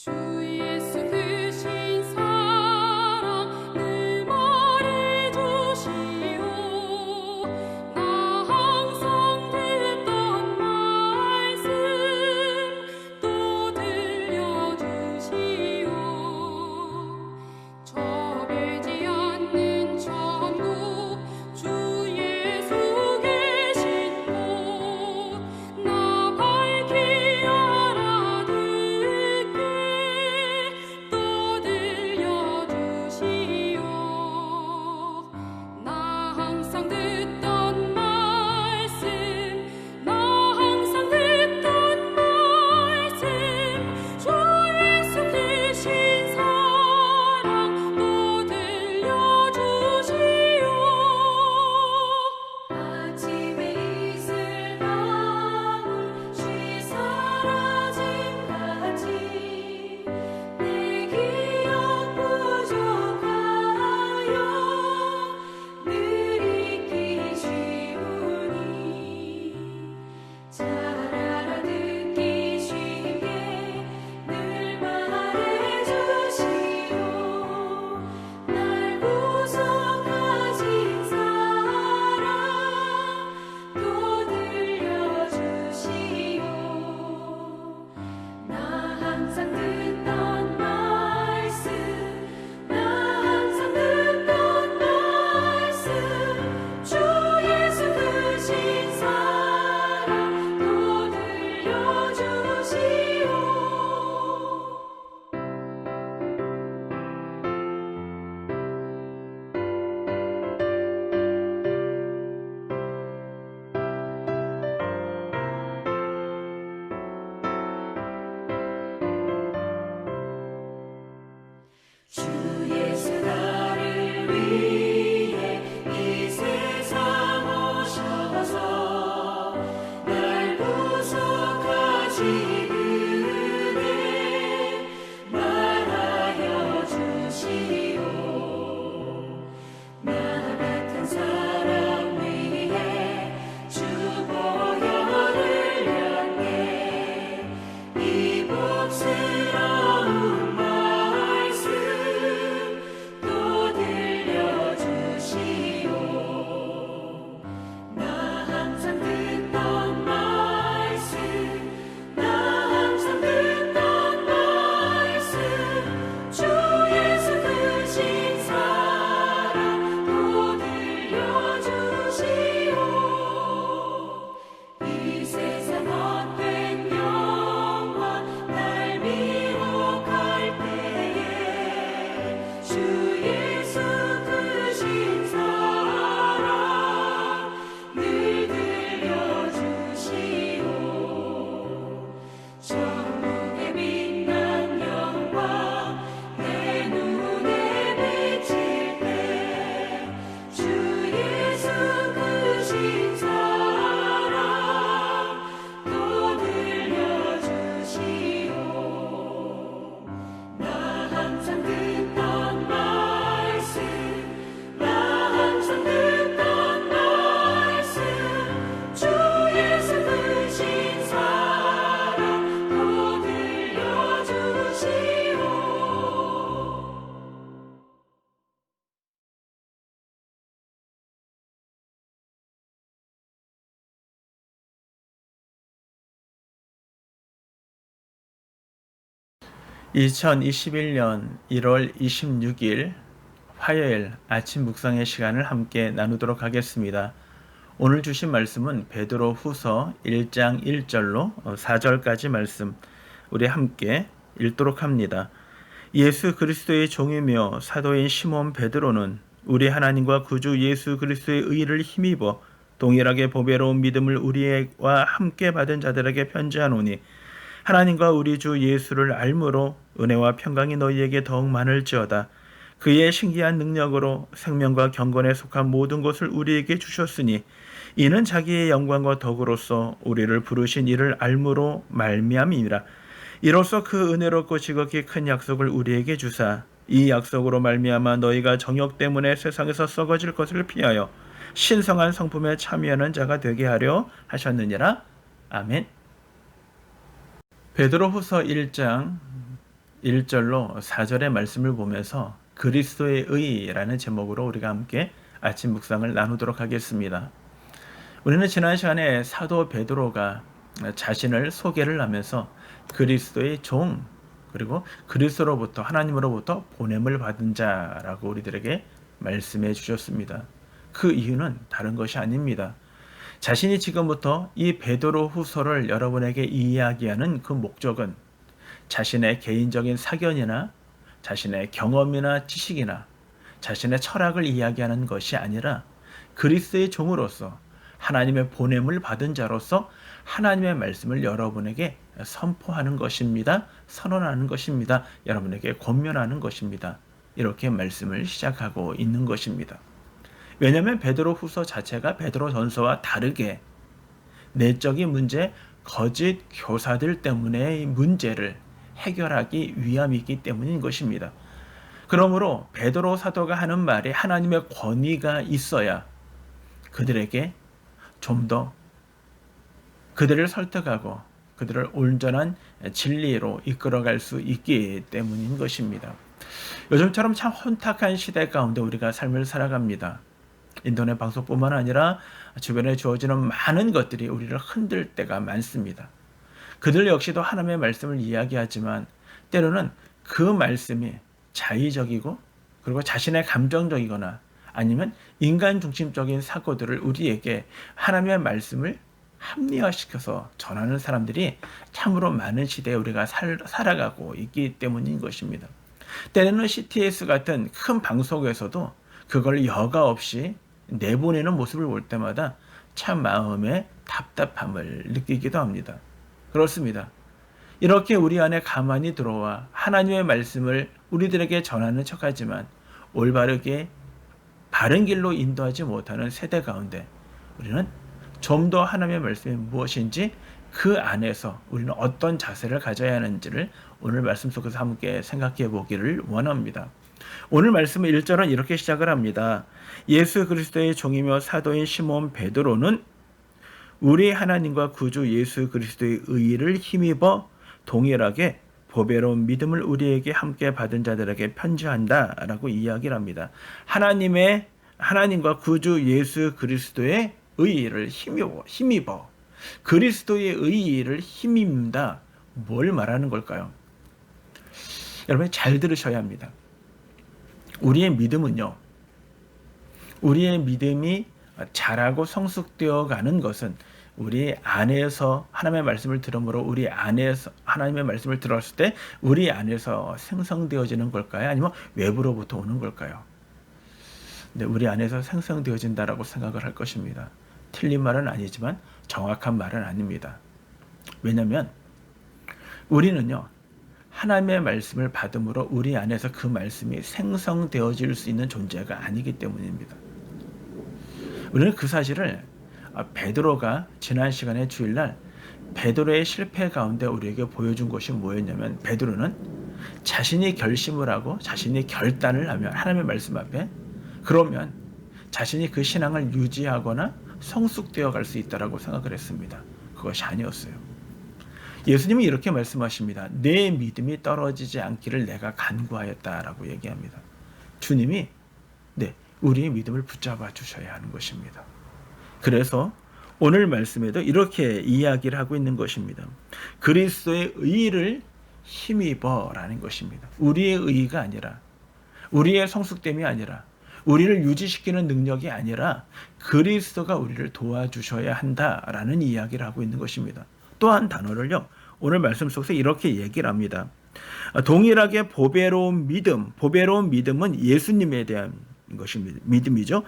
주 예수 그 신 사랑 늘 말해주시오. 나 항상 듣던 말씀 또 들려주시오. 좁지 않는 천국 주 예수 계신 곳 나 밝히 알아듣게 또 들려주시오. 나 항상 듣던 말씀 나 항상 듣던 말씀 주 예수 크신 사랑 또 들려주시오. 아침에 이슬 방울 쉬 사라짐같이 내 기억 부족하여 늘 잊기 쉬우니 잘 알아듣기 쉽게 늘 말해주시오. 날 구속하신 사랑 또 들려주시오. 나 항상 듣던 말씀 나 항상 듣던 말씀 주 예수 크신 사랑 또 들려주시오. 주 예수 나를 위해 이 세상 오셔서 날 구속하시기에 말하여 주시오. 나 같은 사람 위해 주 보혈을 향해 이 복스러운 말씀 또 들려주시오. 나 항상 듣던 말씀 나 항상 듣던 말씀 주 예수 크신 사랑 또 들려주시오. 이 세상 헛된 영광 날 미혹할 때에 주 예수 크신 사랑 늘 들려주시오. 천국의 빛난 영광 내 눈에 비칠 때 주 예수 크신 사랑 또 들려주시오. 나 항상 듣던 말씀 나 항상 듣던 말씀 주 예수 크신 사랑 또 들려주시오. 2021년 1월 26일 화요일 아침 묵상의 시간을 함께 나누도록 하겠습니다. 오늘 주신 말씀은 베드로 후서 1장 1절로 4절까지 말씀 우리 함께 읽도록 합니다. 예수 그리스도의 종이며 사도인 시몬 베드로는 우리 하나님과 구주 예수 그리스도의 의를 힘입어 동일하게 보배로운 믿음을 우리와 함께 받은 자들에게 편지하노니 하나님과 우리 주 예수를 알므로 은혜와 평강이 너희에게 더욱 많을지어다. 그의 신기한 능력으로 생명과 경건에 속한 모든 것을 우리에게 주셨으니 이는 자기의 영광과 덕으로서 우리를 부르신 이를 알므로 말미암이니라. 이로써 그 은혜롭고 지극히 큰 약속을 우리에게 주사 이 약속으로 말미암아 너희가 정욕 때문에 세상에서 썩어질 것을 피하여 신성한 성품에 참여하는 자가 되게 하려 하셨느니라. 아멘. 베드로후서 1장 1절로 4절의 말씀을 보면서 그리스도의 의라는 제목으로 우리가 함께 아침 묵상을 나누도록 하겠습니다. 우리는 지난 시간에 사도 베드로가 자신을 소개를 하면서 그리스도의 종, 그리고 그리스도로부터 하나님으로부터 보냄을 받은 자라고 우리들에게 말씀해 주셨습니다. 그 이유는 다른 것이 아닙니다. 자신이 지금부터 이 베드로 후서를 여러분에게 이야기하는 그 목적은 자신의 개인적인 사견이나 자신의 경험이나 지식이나 자신의 철학을 이야기하는 것이 아니라 그리스도의 종으로서 하나님의 보냄을 받은 자로서 하나님의 말씀을 여러분에게 선포하는 것입니다. 선언하는 것입니다. 여러분에게 권면하는 것입니다. 이렇게 말씀을 시작하고 있는 것입니다. 왜냐하면 베드로 후서 자체가 베드로 전서와 다르게 내적인 문제, 거짓 교사들 때문의 문제를 해결하기 위함이기 때문인 것입니다. 그러므로 베드로 사도가 하는 말에 하나님의 권위가 있어야 그들에게 좀 더 그들을 설득하고 그들을 온전한 진리로 이끌어갈 수 있기 때문인 것입니다. 요즘처럼 참 혼탁한 시대 가운데 우리가 삶을 살아갑니다. 인터넷 방송뿐만 아니라 주변에 주어지는 많은 것들이 우리를 흔들 때가 많습니다. 그들 역시도 하나님의 말씀을 이야기하지만 때로는 그 말씀이 자의적이고 그리고 자신의 감정적이거나 아니면 인간 중심적인 사고들을 우리에게 하나님의 말씀을 합리화시켜서 전하는 사람들이 참으로 많은 시대에 우리가 살아가고 있기 때문인 것입니다. 때로는 CTS 같은 큰 방송에서도 그걸 여과 없이 내보내는 모습을 볼 때마다 참 마음에 답답함을 느끼기도 합니다. 그렇습니다. 이렇게 우리 안에 가만히 들어와 하나님의 말씀을 우리들에게 전하는 척하지만 올바르게 바른 길로 인도하지 못하는 세대 가운데 우리는 좀 더 하나님의 말씀이 무엇인지 그 안에서 우리는 어떤 자세를 가져야 하는지를 오늘 말씀 속에서 함께 생각해 보기를 원합니다. 오늘 말씀은 1절은 이렇게 시작을 합니다. 예수 그리스도의 종이며 사도인 시몬 베드로는 우리 하나님과 구주 예수 그리스도의 의의를 힘입어 동일하게 보배로운 믿음을 우리에게 함께 받은 자들에게 편지한다라고 이야기를 합니다. 하나님과 구주 예수 그리스도의 의의를 힘입어 그리스도의 의의를 힘입는다. 뭘 말하는 걸까요? 여러분 잘 들으셔야 합니다. 우리의 믿음은요. 우리의 믿음이 자라고 성숙되어 가는 것은 우리 안에서 하나님의 말씀을 들음으로 우리 안에서 하나님의 말씀을 들었을 때 우리 안에서 생성되어지는 걸까요? 아니면 외부로부터 오는 걸까요? 근데 우리 안에서 생성되어진다라고 생각을 할 것입니다. 틀린 말은 아니지만 정확한 말은 아닙니다. 왜냐하면 우리는요. 하나님의 말씀을 받음으로 우리 안에서 그 말씀이 생성되어질 수 있는 존재가 아니기 때문입니다. 우리는 그 사실을 베드로가 지난 시간에 주일날 베드로의 실패 가운데 우리에게 보여준 것이 뭐였냐면 베드로는 자신이 결심을 하고 자신이 결단을 하면 하나님의 말씀 앞에 그러면 자신이 그 신앙을 유지하거나 성숙되어 갈 수 있다라고 생각을 했습니다. 그것이 아니었어요. 예수님이 이렇게 말씀하십니다. 내 믿음이 떨어지지 않기를 내가 간구하였다라고 얘기합니다. 주님이 우리의 믿음을 붙잡아 주셔야 하는 것입니다. 그래서 오늘 말씀에도 이렇게 이야기를 하고 있는 것입니다. 그리스도의 의의를 힘입어라는 것입니다. 우리의 의의가 아니라 우리의 성숙됨이 아니라 우리를 유지시키는 능력이 아니라 그리스도가 우리를 도와주셔야 한다라는 이야기를 하고 있는 것입니다. 또 한 단어를요. 오늘 말씀 속에서 이렇게 얘기를 합니다. 동일하게 보배로운 믿음은 예수님에 대한 것입니다. 믿음이죠.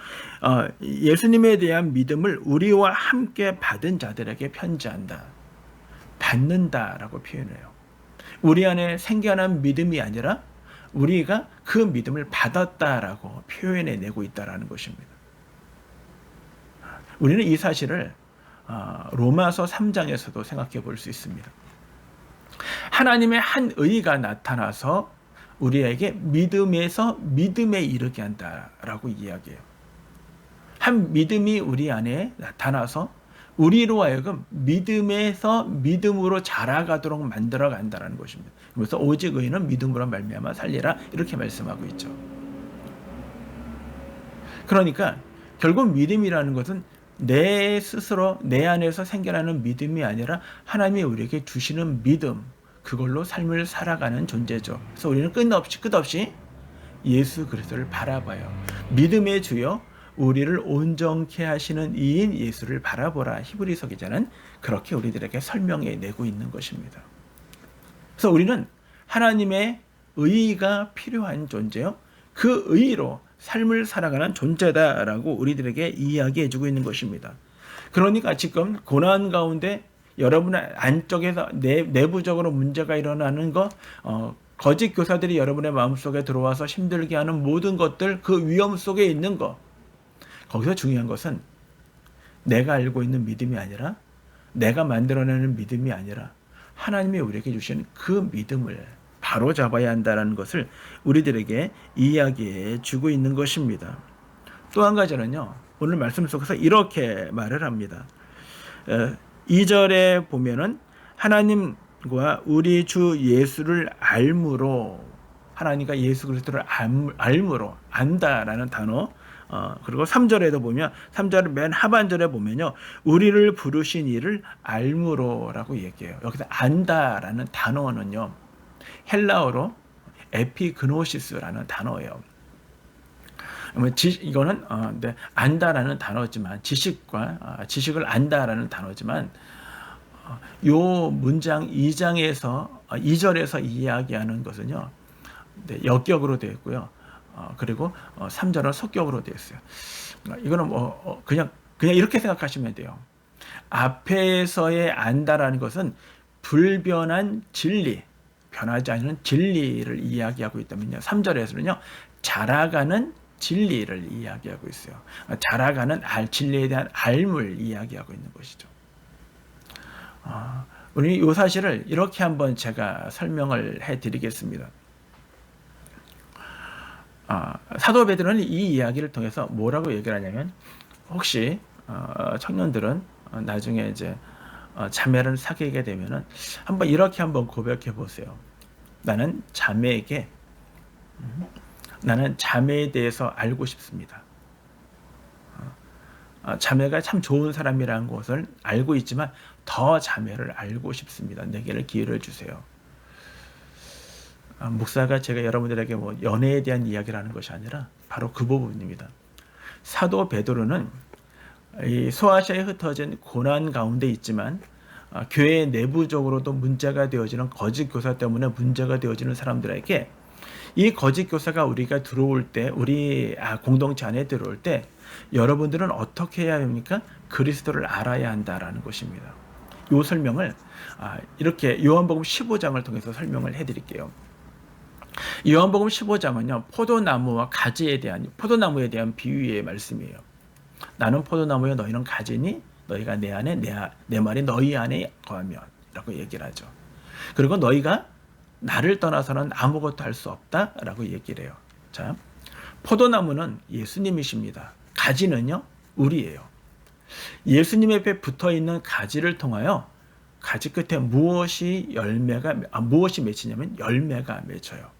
예수님에 대한 믿음을 우리와 함께 받은 자들에게 편지한다. 받는다라고 표현해요. 우리 안에 생겨난 믿음이 아니라 우리가 그 믿음을 받았다라고 표현해내고 있다라는 것입니다. 우리는 이 사실을 로마서 3장에서도 생각해 볼 수 있습니다. 하나님의 한 의가 나타나서 우리에게 믿음에서 믿음에 이르게 한다라고 이야기해요. 한 믿음이 우리 안에 나타나서 우리로 하여금 믿음에서 믿음으로 자라가도록 만들어 간다는 것입니다. 그래서 오직 의인은 믿음으로 말미암아 살리라 이렇게 말씀하고 있죠. 그러니까 결국 믿음이라는 것은 내 스스로 내 안에서 생겨나는 믿음이 아니라 하나님이 우리에게 주시는 믿음, 그걸로 삶을 살아가는 존재죠. 그래서 우리는 끝없이 예수 그리스도를 바라봐요. 믿음의 주여 우리를 온전케 하시는 이인 예수를 바라보라. 히브리서 기자는 그렇게 우리들에게 설명해 내고 있는 것입니다. 그래서 우리는 하나님의 의의가 필요한 존재요. 그 의의로 삶을 살아가는 존재다라고 우리들에게 이야기해 주고 있는 것입니다. 그러니까 지금 고난 가운데 여러분의 안쪽에서 내부적으로 문제가 일어나는 것, 거짓 교사들이 여러분의 마음속에 들어와서 힘들게 하는 모든 것들, 그 위험 속에 있는 것, 거기서 중요한 것은 내가 알고 있는 믿음이 아니라 내가 만들어내는 믿음이 아니라 하나님이 우리에게 주신 그 믿음을 바로 잡아야 한다는 것을 우리들에게 이야기해 주고 있는 것입니다. 또 한 가지는요, 오늘 말씀 속에서 이렇게 말을 합니다. 2절에 보면은 하나님과 우리 주 예수를 알므로, 하나님과 예수 그리스도를 알므로, 안다라는 단어, 그리고 3절에도 보면 3절 맨 하반절에 보면요, 우리를 부르신 이를 알므로라고 얘기해요. 여기서 안다라는 단어는요, 헬라어로 에피그노시스라는 단어예요. 이거는 안다라는 단어지만 지식을 안다라는 단어지만 요 문장 2절에서 이야기하는 것은요, 역격으로 되어 있고요. 그리고 3절은 속격으로 되어 있어요. 이거는 그냥 이렇게 생각하시면 돼요. 앞에서의 안다라는 것은 불변한 진리, 변하지 않는 진리를 이야기하고 있다면요, 3절에서는요 자라가는 진리를 이야기하고 있어요. 자라가는 진리에 대한 알물 이야기하고 있는 것이죠. 우리 이 사실을 이렇게 한번 제가 설명을 해드리겠습니다. 사도 베드로는 이 이야기를 통해서 뭐라고 얘기를 하냐면, 혹시 청년들은 나중에 이제 자매를 사귀게 되면은 한번 이렇게 한번 고백해 보세요. 나는 자매에 대해서 알고 싶습니다. 자매가 참 좋은 사람이라는 것을 알고 있지만 더 자매를 알고 싶습니다. 내게를 기회를 주세요. 목사가 제가 여러분들에게 연애에 대한 이야기를 하는 것이 아니라 바로 그 부분입니다. 사도 베드로는 이 소아시아에 흩어진 고난 가운데 있지만 교회 내부적으로도 문제가 되어지는 거짓 교사 때문에 문제가 되어지는 사람들에게, 이 거짓 교사가 우리가 들어올 때, 우리 공동체 안에 들어올 때 여러분들은 어떻게 해야 합니까? 그리스도를 알아야 한다라는 것입니다. 이 설명을 이렇게 요한복음 15장을 통해서 설명을 해드릴게요. 요한복음 15장은요, 포도나무에 대한 비유의 말씀이에요. 나는 포도나무여 너희는 가지니 너희가 내 안에 내 말이 너희 안에 거하면 라고 얘기를 하죠. 그리고 너희가 나를 떠나서는 아무것도 할 수 없다라고 얘기를 해요. 자, 포도나무는 예수님이십니다. 가지는요, 우리예요. 예수님 앞에 붙어있는 가지를 통하여 가지 끝에 무엇이 맺히냐면 열매가 맺혀요.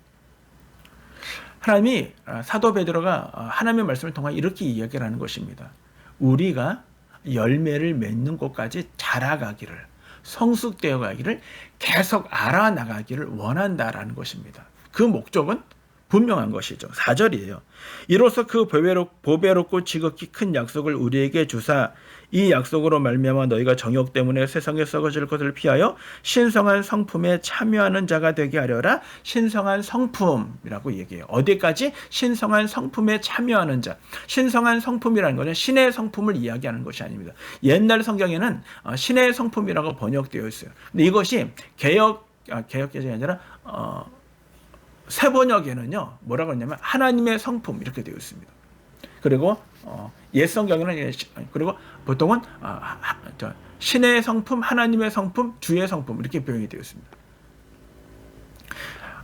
하나님이, 사도 베드로가 하나님의 말씀을 통하여 이렇게 이야기를 하는 것입니다. 우리가 열매를 맺는 곳까지 자라가기를, 성숙되어 가기를, 계속 알아나가기를 원한다라는 것입니다. 그 목적은 분명한 것이죠. 4절이에요. 이로써 그 보배롭고 지극히 큰 약속을 우리에게 주사 이 약속으로 말미암아 너희가 정욕 때문에 세상에 썩어질 것을 피하여 신성한 성품에 참여하는 자가 되게 하려라. 신성한 성품이라고 얘기해요. 어디까지? 신성한 성품에 참여하는 자. 신성한 성품이라는 것은 신의 성품을 이야기하는 것이 아닙니다. 옛날 성경에는 신의 성품이라고 번역되어 있어요. 근데 이것이 개역개정이 아니라 새 번역에는요, 뭐라고 하냐면 하나님의 성품 이렇게 되어 있습니다. 그리고 옛 성경에는, 그리고 보통은 신의 성품, 하나님의 성품, 주의 성품 이렇게 표현이 되어 있습니다.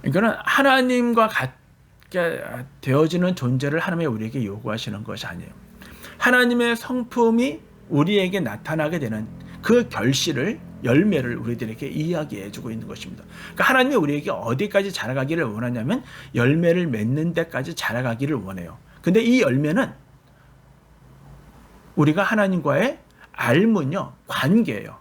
이거는 하나님과 같게 되어지는 존재를 하나님이 우리에게 요구하시는 것이 아니에요. 하나님의 성품이 우리에게 나타나게 되는 그 결실을, 열매를 우리들에게 이야기해 주고 있는 것입니다. 그러니까 하나님이 우리에게 어디까지 자라가기를 원하냐면 열매를 맺는 데까지 자라가기를 원해요. 근데 이 열매는 우리가 하나님과의 알문요, 관계예요.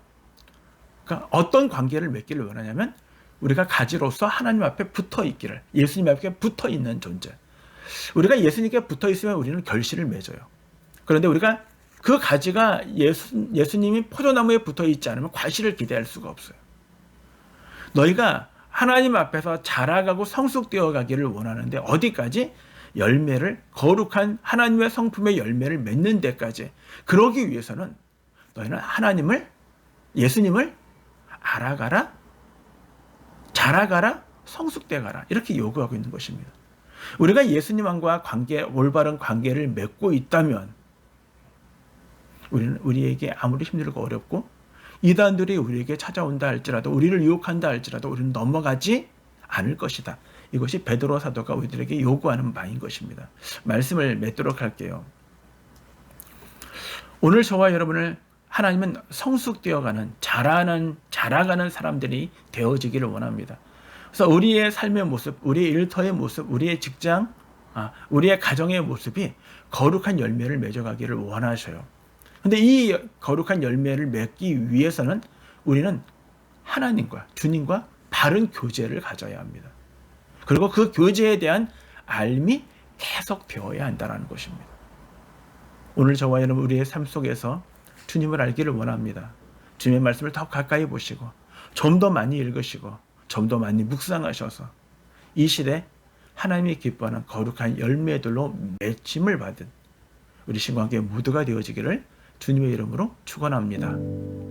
그러니까 어떤 관계를 맺기를 원하냐면 우리가 가지로서 하나님 앞에 붙어 있기를, 예수님 앞에 붙어 있는 존재. 우리가 예수님께 붙어 있으면 우리는 결실을 맺어요. 그런데 우리가 그 가지가 예수님이 포도나무에 붙어 있지 않으면 과실을 기대할 수가 없어요. 너희가 하나님 앞에서 자라가고 성숙되어 가기를 원하는데 어디까지? 열매를, 거룩한 하나님의 성품의 열매를 맺는 데까지. 그러기 위해서는 너희는 하나님을, 예수님을 알아가라, 자라가라, 성숙되어 가라, 이렇게 요구하고 있는 것입니다. 우리가 예수님과 올바른 관계를 맺고 있다면 우리에게 아무리 힘들고 어렵고 이단들이 우리에게 찾아온다 할지라도, 우리를 유혹한다 할지라도 우리는 넘어가지 않을 것이다. 이것이 베드로 사도가 우리들에게 요구하는 바인 것입니다. 말씀을 맺도록 할게요. 오늘 저와 여러분을 하나님은 성숙되어가는, 자라가는 사람들이 되어지기를 원합니다. 그래서 우리의 삶의 모습, 우리의 일터의 모습, 우리의 직장, 우리의 가정의 모습이 거룩한 열매를 맺어가기를 원하셔요. 근데 이 거룩한 열매를 맺기 위해서는 우리는 하나님과, 주님과 바른 교제를 가져야 합니다. 그리고 그 교제에 대한 알미 계속 배워야 한다는 것입니다. 오늘 저와 여러분 우리의 삶 속에서 주님을 알기를 원합니다. 주님의 말씀을 더 가까이 보시고 좀 더 많이 읽으시고 좀 더 많이 묵상하셔서 이 시대 하나님이 기뻐하는 거룩한 열매들로 맺힘을 받은 우리 신관계 모두가 되어지기를 주님의 이름으로 축원합니다.